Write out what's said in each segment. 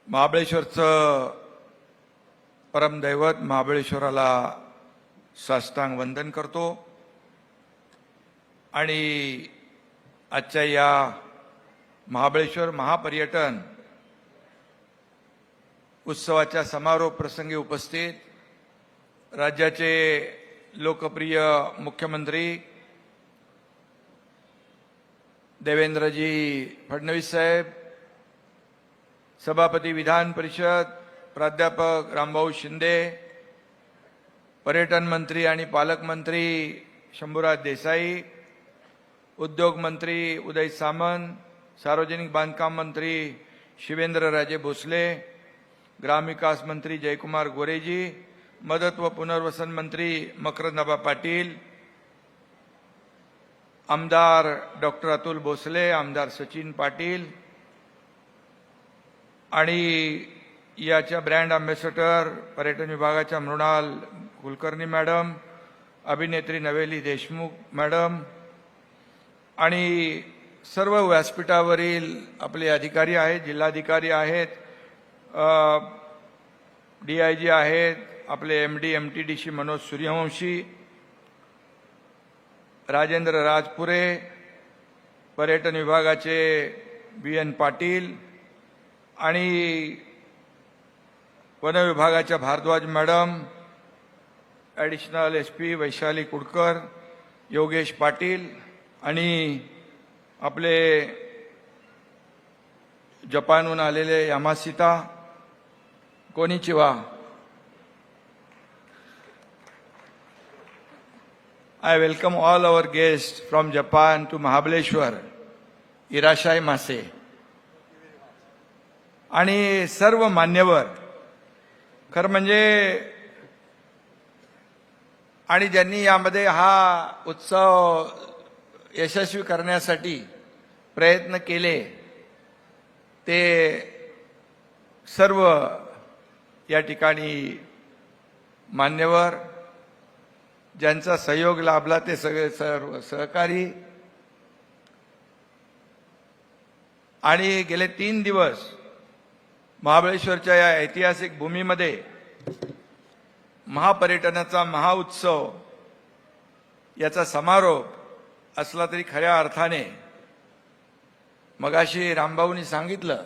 महाबळेश्वरचं परमदैवत महाबळेश्वराला साष्टांग वंदन करतो आणि आजच्या या महाबळेश्वर महापर्यटन उत्सवाच्या समारोप प्रसंगी उपस्थित राज्याचे लोकप्रिय मुख्यमंत्री देवेंद्रजी फडणवीस साहेब, सभापती विधान परिषद प्राध्यापक रामभाऊ शिंदे, पर्यटन मंत्री आणि पालकमंत्री शंभूराज देसाई, उद्योग मंत्री उदय सामंत, सार्वजनिक बांधकाम मंत्री शिवेंद्रराजे भोसले, ग्रामविकास मंत्री जयकुमार गोरेजी, मदत व पुनर्वसन मंत्री मकरंद पाटील, आमदार डॉक्टर अतुल भोसले, आमदार सचिन पाटील आणि याच्या ब्रँड अँबॅसेडर पर्यटन विभागाच्या मृणाल कुलकर्णी मॅडम, अभिनेत्री नवेली देशमुख मॅडम आणि सर्व व्यासपीठावरील आपले अधिकारी आहेत, जिल्हाधिकारी आहेत, DIG आहेत, आपले MD MTDC मनोज सूर्यवंशी, राजेंद्र राजपुरे, पर्यटन विभागाचे BN पाटील आणि वन विभागाच्या Bharadwaj madam, additional SP Vaishali Kudkar, Yogesh Patil आणि आपले जपानहून आलेले यामासिता कोनिचिवा. I welcome all our guests from Japan to Mahabaleshwar. इराशाई मासे आणि सर्व मान्यवर, खरं म्हणजे आणि ज्यांनी यामध्ये हा उत्सव यशस्वी करण्यासाठी प्रयत्न केले ते सर्व या ठिकाणी मान्यवर, ज्यांचा सहयोग लाभला ते सगळे सर्व सहकारी. आणि गेले 3 दिवस महाबळेश्वरच्या या ऐतिहासिक भूमीमध्ये महापर्यटनाचा महाउत्सव याचा समारोप असला तरी खऱ्या अर्थाने मगाशी रामभाऊनी सांगितलं,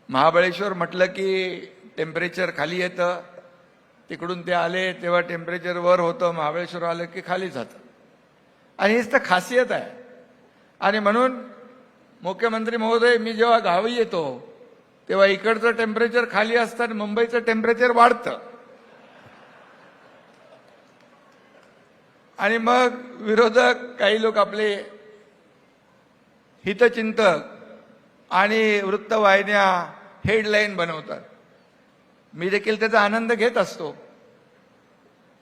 महाबळेश्वर म्हटलं की टेम्परेचर खाली येतं, तिकडून ते आले तेव्हा टेम्परेचर वर होतं, महाबळेश्वर आलं की खाली जातं आणि हीच तर खासियत आहे. आणि म्हणून मुख्यमंत्री महोदय, मी जेव्हा गावी येतो तेव्हा इकडचं टेम्परेचर खाली असतं आणि मुंबईचं टेम्परेचर वाढतं आणि मग विरोधक काही लोक आपले हितचिंतक आणि वृत्तवाहिन्या हेडलाईन बनवतात. मी देखील त्याचा आनंद घेत असतो,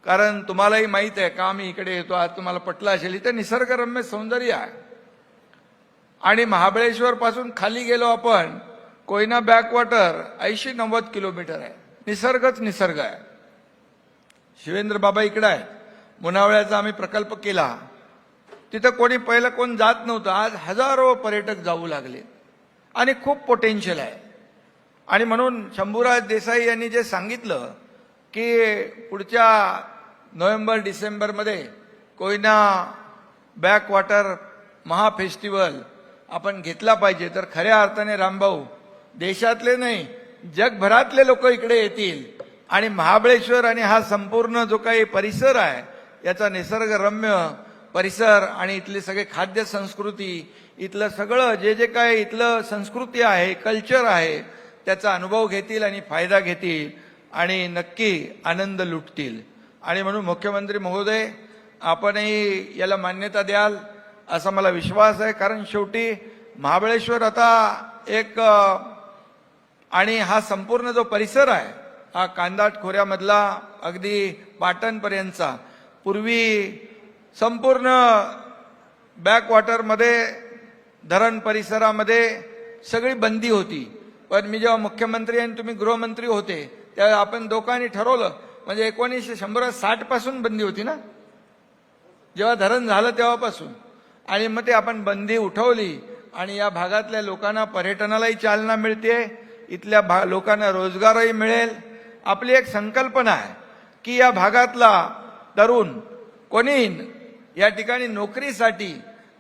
कारण तुम्हालाही माहित आहे का मी इकडे येतो, आज तुम्हाला पटलं असेल, इथं निसर्गरम्य सौंदर्य आहे. आणि महाबळेश्वर पासून खाली गेलो आपण, कोयना बॅकवॉटर 80-90 किलोमीटर आहे, निसर्गच निसर्ग आहे. शिवेंद्र बाबा इकडे आहे, मुनावळ्याचा आम्ही प्रकल्प केला, तिथं कोण जात नव्हतं, आज हजारो पर्यटक जाऊ लागले आणि खूप पोटेन्शियल आहे. आणि म्हणून शंभूराज देसाई यांनी जे सांगितलं की पुढच्या नोव्हेंबर-डिसेंबरमध्ये कोयना बॅकवॉटर महाफेस्टिवल आपण घेतला पाहिजे, तर खऱ्या अर्थाने रामभाऊ, देशातले नाही जगभरातले लोक इकडे येतील आणि महाबळेश्वर आणि हा संपूर्ण जो काही परिसर आहे याचा निसर्गरम्य परिसर आणि इथले सगळे खाद्य संस्कृती, इथलं सगळं जे काही इथलं संस्कृती आहे, कल्चर आहे, त्याचा अनुभव घेतील आणि फायदा घेतील आणि नक्की आनंद लुटतील. आणि म्हणून मुख्यमंत्री महोदय, आपणही याला मान्यता द्याल असा मला विश्वास आहे, कारण शेवटी महाबळेश्वर आता एक आणि हा संपूर्ण जो परिसर आहे हा कांदाट खोऱ्यामधला अगदी पाटणपर्यंतचा, पूर्वी संपूर्ण बॅकवॉटरमध्ये धरण परिसरामध्ये सगळी बंदी होती. पण मी जेव्हा मुख्यमंत्री आणि तुम्ही गृहमंत्री होते त्यावेळी आपण दोघांनी ठरवलं, म्हणजे 1960 पासून बंदी होती ना, जेव्हा धरण झालं तेव्हापासून, आणि मग ते आपण बंदी उठवली आणि या भागातल्या लोकांना पर्यटनालाही चालना मिळते, इथल्या लोकांना रोजगारही मिळेल. आपली एक संकल्पना आहे की या भागातला तरुण कोणी या ठिकाणी नोकरीसाठी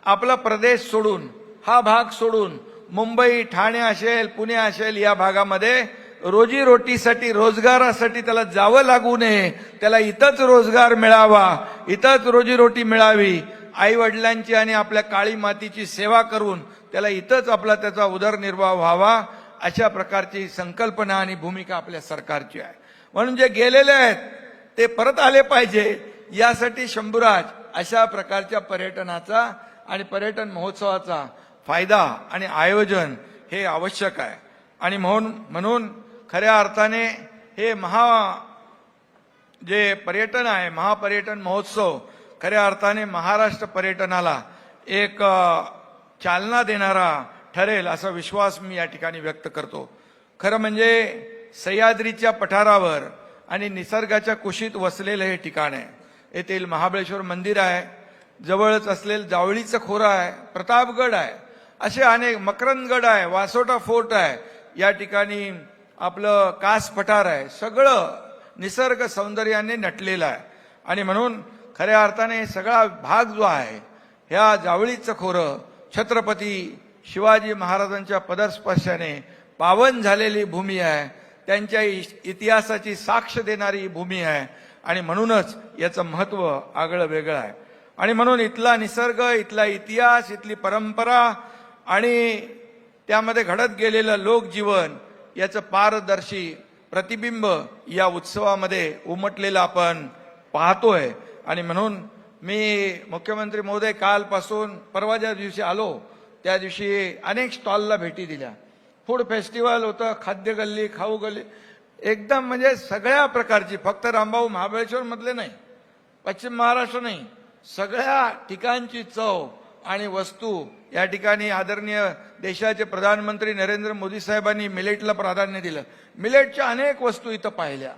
आपला प्रदेश सोडून, हा भाग सोडून मुंबई, ठाणे असेल, पुणे असेल, या भागामध्ये रोजीरोटीसाठी, रोजगारासाठी त्याला जावं लागू नये. त्याला इथंच रोजगार मिळावा, इथंच रोजीरोटी मिळावी. आई वडिलांची आणि आपल्या काळी मातीची सेवा करून त्याला इथंच आपला त्याचा उदरनिर्वाह व्हावा, अशा प्रकारची संकल्पना आणि भूमिका आपल्या सरकारची आहे. म्हणून जे गेलेले आहेत ते परत आले पाहिजे, यासाठी शंभूराज अशा प्रकारच्या पर्यटनाचा आणि पर्यटन महोत्सवाचा फायदा आणि आयोजन हे आवश्यक आहे. आणि म्हणून खऱ्या अर्थाने हे जे पर्यटन आहे, महापर्यटन महोत्सव खऱ्या अर्थाने महाराष्ट्र पर्यटनाला एक चालना देणारा ठरेल असा विश्वास मी या ठिकाणी व्यक्त करतो. खरं म्हणजे सह्याद्रीच्या पठारावर आणि निसर्गाच्या कुशीत वसलेलं हे ठिकाण आहे. येथील महाबळेश्वर मंदिर आहे, जवळच असलेलं जावळीचं खोरं आहे, प्रतापगड आहे, असे अनेक, मकरंदगड आहे, वासोटा फोर्ट आहे, या ठिकाणी आपलं कास पठार आहे. सगळं निसर्ग सौंदर्याने नटलेलं आहे. आणि म्हणून खऱ्या अर्थाने सगळा भाग जो आहे, ह्या जावळीचं खोरं छत्रपती शिवाजी महाराजांच्या पदस्पर्शाने पावन झालेली भूमी आहे. त्यांच्या इतिहासाची साक्ष देणारी भूमी आहे. आणि म्हणूनच याचं महत्त्व आगळं वेगळं आहे. आणि म्हणून इथला निसर्ग, इथला इतिहास, इथली परंपरा आणि त्यामध्ये घडत गेलेलं लोकजीवन याचं पारदर्शी प्रतिबिंब या उत्सवामध्ये उमटलेलं आपण पाहतोय. आणि म्हणून मी मुख्यमंत्री महोदय कालपासून परवा ज्या दिवशी आलो त्या दिवशी अनेक स्टॉलला भेटी दिल्या. फूड फेस्टिवल होतं, खाद्य गल्ली, खाऊ गल्ली, एकदम म्हणजे सगळ्या प्रकारची, फक्त रामभाऊ महाबळेश्वर मधले नाही, पश्चिम महाराष्ट्र नाही, सगळ्या ठिकाणची चव आणि वस्तू या ठिकाणी आदरणीय देशाचे प्रधानमंत्री नरेंद्र मोदी साहेबांनी मिलेटला प्राधान्य दिलं. मिलेटच्या अनेक वस्तू इथं पाहिल्या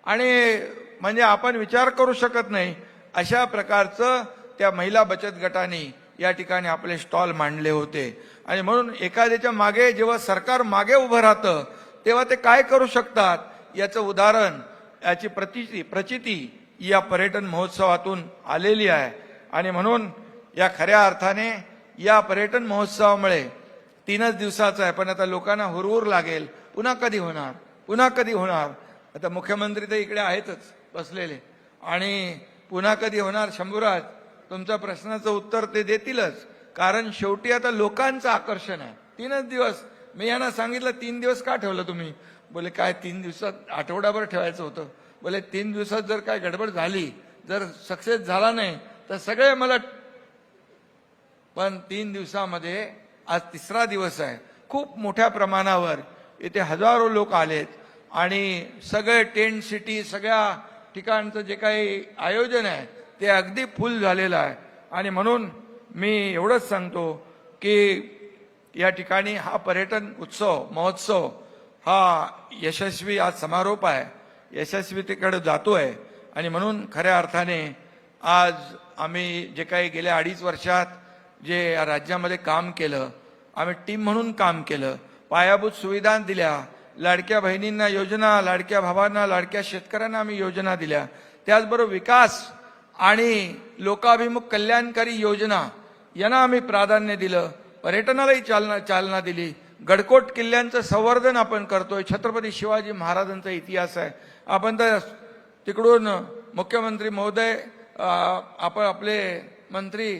आणि म्हणजे आपण विचार करू शकत नाही अशा प्रकारचं त्या महिला बचत गटांनी या ठिकाणी आपले स्टॉल मांडले होते. आणि म्हणून एखाद्याच्या मागे जेव्हा सरकार मागे उभं राहतं तेव्हा ते काय करू शकतात याचं उदाहरण, याची प्रचिती या पर्यटन महोत्सवातून आलेली आहे. आणि म्हणून या खऱ्या अर्थाने या पर्यटन महोत्सवामुळे 3च दिवसाचा आहे, पण आता लोकांना हुरहुर लागेल, पुन्हा कधी होणार, पुन्हा कधी होणार. आता मुख्यमंत्री तर इकडे आहेतच बसलेले, आणि पुन्हा कधी होणार शंभूराज, तुमच्या प्रश्नाचं उत्तर ते देतीलच. कारण शेवटी आता लोकांचं आकर्षण आहे. 3च दिवस. मी यांना सांगितलं 3 दिवस का ठेवलं तुम्ही? बोले काय 3 दिवसात, आठवडाभर ठेवायचं होतं. बोले 3 दिवसात जर काय गडबड झाली, जर सक्सेस झाला नाही तर सगळे मला, पण 3 दिवसामध्ये आज 3रा दिवस आहे. खूप मोठ्या प्रमाणावर इथे हजारो लोक आलेत आणि सगळे टेंट सिटी, सगळ्या ठिकाणचं जे काही आयोजन आहे ते अगदी फुल झालेलं आहे. आणि म्हणून मी एवढंच सांगतो की या ठिकाणी हा पर्यटन उत्सव महोत्सव हा यशस्वी आज समारोप आहे, यशस्वीतेकडे जातोय. आणि म्हणून खऱ्या अर्थाने आज आम्ही जे काही गेल्या 2.5 वर्षात जे या राज्यामध्ये काम केलं, आम्ही टीम म्हणून काम केलं, पायाभूत सुविधा दिल्या, लाडक्या बहिणींना योजना, लाडक्या भावांना, लाडक्या शेतकऱ्यांना आम्ही योजना दिल्या, त्याचबरोबर विकास आणि लोकाभिमुख कल्याणकारी योजना यांना आम्ही प्राधान्य दिलं, पर्यटनालाही चालना दिली. गडकोट किल्ल्यांचं संवर्धन आपण करतोय. छत्रपती शिवाजी महाराजांचा इतिहास आहे. आपण तर तिकडून मुख्यमंत्री महोदय, आपण आपले मंत्री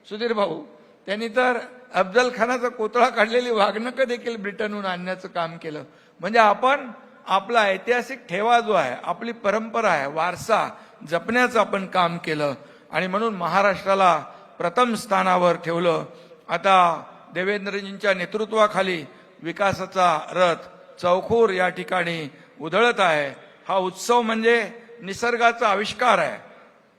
सुधीर भाऊ, त्यांनी तर अफजल खानाचा कोतळा काढलेली वाघनकं देखील ब्रिटनहून आणण्याचं काम केलं. म्हणजे आपण आपला ऐतिहासिक ठेवा जो आहे, आपली परंपरा आहे, वारसा जपण्याचं आपण काम केलं. आणि म्हणून महाराष्ट्राला प्रथम स्थानावर ठेवलं. आता देवेंद्रजींच्या नेतृत्वाखाली विकासाचा रथ चौखूर या ठिकाणी उधळत आहे. हा उत्सव म्हणजे निसर्गाचा आविष्कार आहे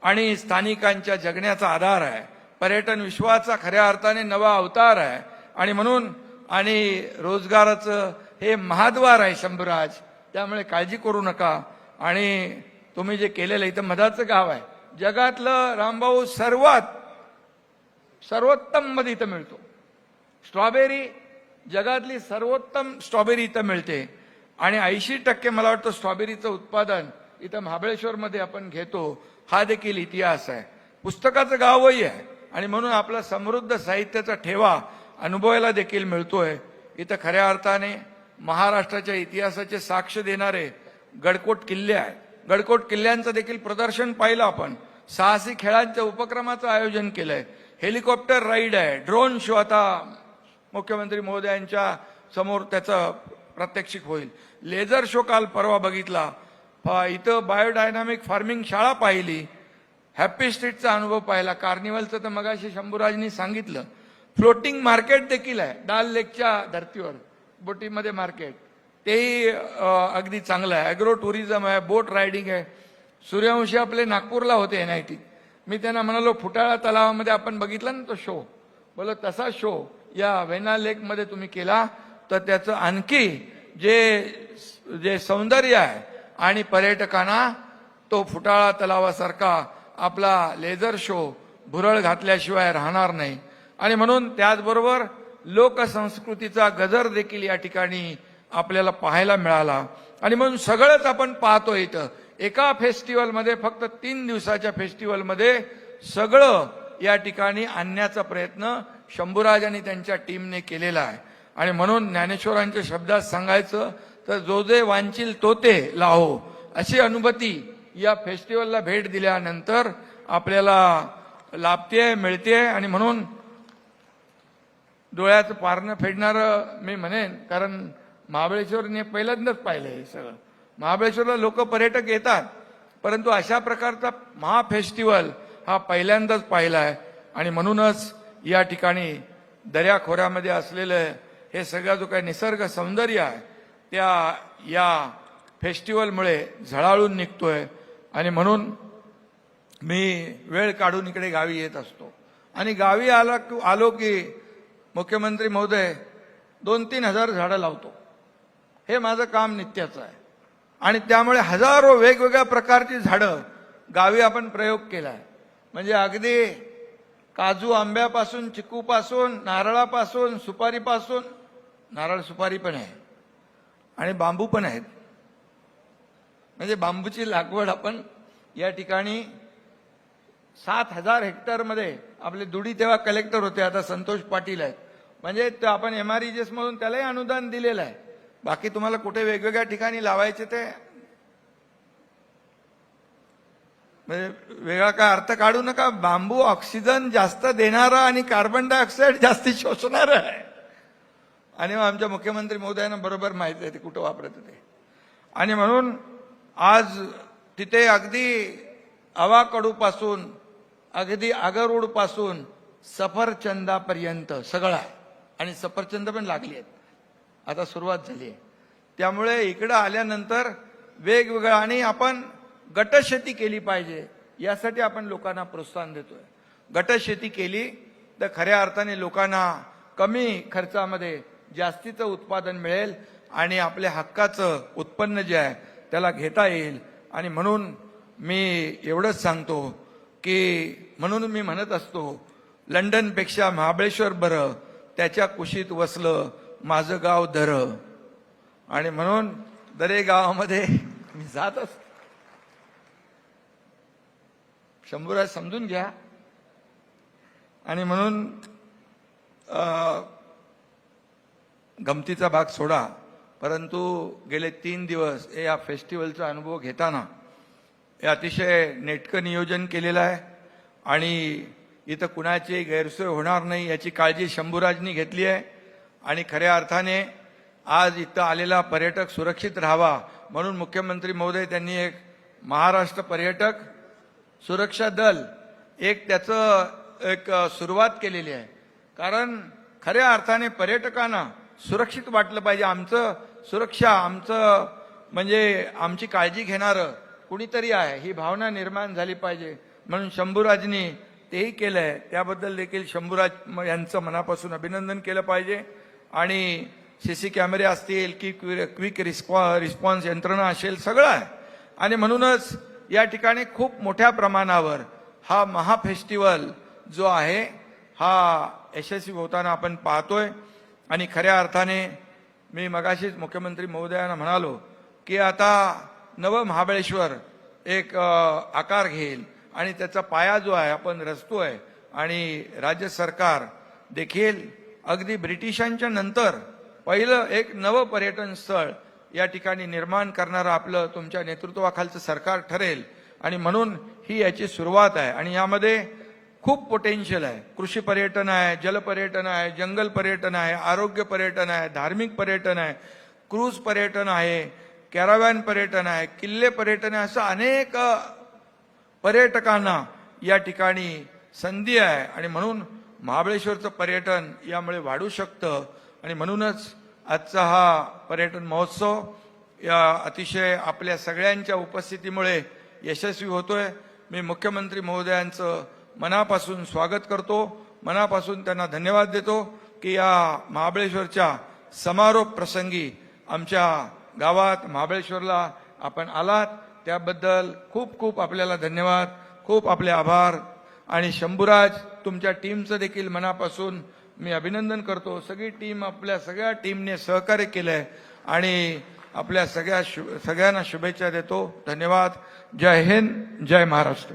आणि स्थानिकांच्या जगण्याचा आधार आहे. पर्यटन विश्वाचा खऱ्या अर्थाने नवा अवतार आहे. आणि म्हणून आणि रोजगाराचं हे महाद्वार आहे शंभूराज. त्यामुळे काळजी करू नका. आणि तुम्ही जे केलेलं, इथं मधाचं गाव आहे, जगातलं रामभाऊ सर्वोत्तम मध इथं मिळतो. स्ट्रॉबेरी जगातली सर्वोत्तम स्ट्रॉबेरी इथं मिळते आणि 80% मला वाटतं स्ट्रॉबेरीचं उत्पादन इथं महाबळेश्वरमध्ये आपण घेतो. हा देखील इतिहास आहे. पुस्तकाचं गावही आहे आणि म्हणून आपला समृद्ध साहित्याचा ठेवा अनुभवायला देखील मिळतोय. इथं खऱ्या अर्थाने महाराष्ट्राच्या इतिहासाचे साक्ष देणारे गडकोट किल्ले आहे. गडकोट किल्ल्यांचं देखील प्रदर्शन पाहिलं आपण. साहसी खेळांच्या उपक्रमाचं आयोजन केलंय. हेलिकॉप्टर राईड आहे, ड्रोन शो आता मुख्यमंत्री महोदयांच्या समोर त्याचं प्रात्यक्षिक होईल. लेझर शो काल परवा बघितला. इथं बायोडायनामिक फार्मिंग शाळा पाहिली. हॅपी स्ट्रीटचा अनुभव पाहिला. कार्निवलचं तर मगाशी शंभूराजनी सांगितलं. फ्लोटिंग मार्केट देखील आहे डाल लेकच्या धर्तीवर, बोटीमध्ये मार्केट, तेही अगदी चांगलं आहे. ॲग्रो टुरिझम आहे, बोट रायडिंग आहे. सूर्यवंशी आपले नागपूरला होते NIT. मी त्यांना म्हणालो फुटाळा तलावामध्ये आपण बघितला ना तो शो, बोल तसा शो या वेना लेकमध्ये तुम्ही केला तर त्याचं आणखी जे सौंदर्य आहे आणि पर्यटकांना तो फुटाळा तलावासारखा आपला लेझर शो भुरळ घातल्याशिवाय राहणार नाही. आणि म्हणून त्याचबरोबर लोकसंस्कृतीचा गजर देखील या ठिकाणी आपल्याला पाहायला मिळाला. आणि म्हणून सगळंच आपण पाहतो इथं एका फेस्टिवलमध्ये, फक्त 3 दिवसाच्या फेस्टिवलमध्ये सगळं या ठिकाणी आणण्याचा प्रयत्न शंभूराज आणि त्यांच्या टीमने केलेला आहे. आणि म्हणून ज्ञानेश्वरांच्या शब्दात सांगायचं तर जो जे वांचिल तो ते लाहो, अशी अनुभूती या फेस्टिवलला भेट दिल्यानंतर आपल्याला लाभते मिळते. आणि म्हणून डोळ्याचं पारणं फेडणारं मी म्हणेन, कारण महाबळेश्वरने पहिल्यांदाच पाहिलं हे सगळं. महाबळेश्वरला लोक पर्यटक येतात, परंतु अशा प्रकारचा महाफेस्टिवल हा पहिल्यांदाच पाहिला आहे. आणि म्हणूनच या ठिकाणी दर्याखोऱ्यामध्ये असलेलं हे सगळं जो काही निसर्ग सौंदर्य आहे त्या या फेस्टिवलमुळे झळाळून निघतोय. आणि म्हणून मी वेळ काढून इकडे गावी येत असतो. आणि गावी आलो की मुख्यमंत्री महोदय 2-3 हजार झाडं लावतो. हे माझं काम नित्याचं आहे. आणि त्यामुळे हजारो वेगवेगळ्या प्रकारची झाडं गावी आपण प्रयोग केलाय. म्हणजे अगदी काजू आंब्यापासून, चिकूपासून, नारळापासून, सुपारीपासून, नारळ सुपारी पण आहे आणि बांबू पण आहेत. म्हणजे बांबूची लागवड आपण या ठिकाणी 7,000 हेक्टरमध्ये, आपले दुडी तेव्हा कलेक्टर होते, आता संतोष पाटील आहेत. म्हणजे ते आपण MREGS मधून त्यालाही अनुदान दिलेलं आहे. बाकी तुम्हाला कुठे वेगवेगळ्या ठिकाणी लावायचे ते म्हणजे वेगळा काय अर्थ काढू नका. बांबू ऑक्सिजन जास्त देणारा आणि कार्बन डायऑक्साईड जास्ती शोषणारं आहे. आणि आमच्या मुख्यमंत्री महोदयांना बरोबर माहिती आहे ते कुठं वापरत होते. आणि म्हणून आज तिथे अगदी अवाकडूपासून अगदी आगरवूडपासून सफरचंदापर्यंत सगळं आहे. आणि सफरचंद पण लागली आहेत, आता सुरुवात झाली आहे. त्यामुळे इकडं आल्यानंतर वेगवेगळं, आणि आपण गटशेती केली पाहिजे यासाठी आपण लोकांना प्रोत्साहन देतोय. गटशेती केली तर खऱ्या अर्थाने लोकांना कमी खर्चामध्ये जास्तीचं उत्पादन मिळेल आणि आपल्या हक्काचं उत्पन्न जे आहे त्याला घेता येईल. आणि म्हणून मी एवढंच सांगतो की म्हणून मी म्हणत असतो, लंडनपेक्षा महाबळेश्वर बरं, त्याच्या कुशीत वसलं माझं गाव दरं. आणि म्हणून दरे गावामध्ये मी जात असतो. शंभूराज समजून घ्या. आणि म्हणून गमतीचा भाग सोडा, परंतु गेले 3 दिवस या फेस्टिवलचा अनुभव घेताना हे अतिशय नेटकं नियोजन केलेलं आहे. आणि इथं कुणाची गैरसोय होणार नाही याची काळजी शंभूराजनी घेतली आहे. आणि खऱ्या अर्थाने आज इथं आलेला पर्यटक सुरक्षित राहावा म्हणून मुख्यमंत्री महोदय त्यांनी एक महाराष्ट्र पर्यटक सुरक्षा दल त्याचं एक सुरुवात केलेली आहे. कारण खऱ्या अर्थाने पर्यटकांना सुरक्षित वाटलं पाहिजे. आमचं सुरक्षा, आमचं म्हणजे आमची काळजी घेणारं कुणीतरी आहे ही भावना निर्माण झाली पाहिजे. म्हणून शंभूराजनी तेही केलंय. त्याबद्दल देखील शंभूराज यांचं मनापासून अभिनंदन केलं पाहिजे. आणि CC कॅमेरे असतील की क्विक रिस्पॉन्स यंत्रणा असेल, सगळं आहे. आणि म्हणूनच या ठिकाणी खूप मोठ्या प्रमाणावर हा महाफेस्टिवल जो आहे हा यशस्वी होताना आपण पाहतोय. आणि खऱ्या अर्थाने मी मगाशीच मुख्यमंत्री महोदयांना म्हणालो की आता नवं महाबळेश्वर एक आकार घेईल आणि त्याचा पाया जो आहे आपण रचतोय आणि राज्य सरकार देखील अगदी ब्रिटिशांच्या नंतर पहिलं एक नवं पर्यटन स्थळ या ठिकाणी निर्माण करणारं आपलं तुमच्या नेतृत्वाखालचं सरकार ठरेल आणि म्हणून ही याची सुरुवात आहे आणि यामध्ये खूप पोटेन्शियल आहे. कृषी पर्यटन आहे, जल पर्यटन आहे, जंगल पर्यटन आहे, आरोग्य पर्यटन आहे, धार्मिक पर्यटन आहे, क्रूज पर्यटन आहे, कॅराव्हॅन पर्यटन आहे, किल्ले पर्यटन आहे, असं अनेक पर्यटकांना या ठिकाणी संधी आहे आणि म्हणून महाबळेश्वरचं पर्यटन यामुळे वाढू शकतं आणि म्हणूनच आजचा हा पर्यटन महोत्सव या अतिशय आपल्या सगळ्यांच्या उपस्थितीमुळे यशस्वी होतोय. मी मुख्यमंत्री महोदयांचं मनापासून स्वागत करतो, मनापासून त्यांना धन्यवाद देतो की या महाबळेश्वरच्या समारोप प्रसंगी आमच्या गावात महाबळेश्वरला आपण आलात त्याबद्दल खूप खूप आपल्याला धन्यवाद, खूप आपले आभार. आणि शंभूराज तुमच्या टीमचं देखील मनापासून मी अभिनंदन करतो. सगळी टीम आपल्या सगळ्या टीमने सहकार्य केलंय आणि आपल्या सगळ्यांना शुभेच्छा देतो. धन्यवाद. जय हिंद, जय महाराष्ट्र.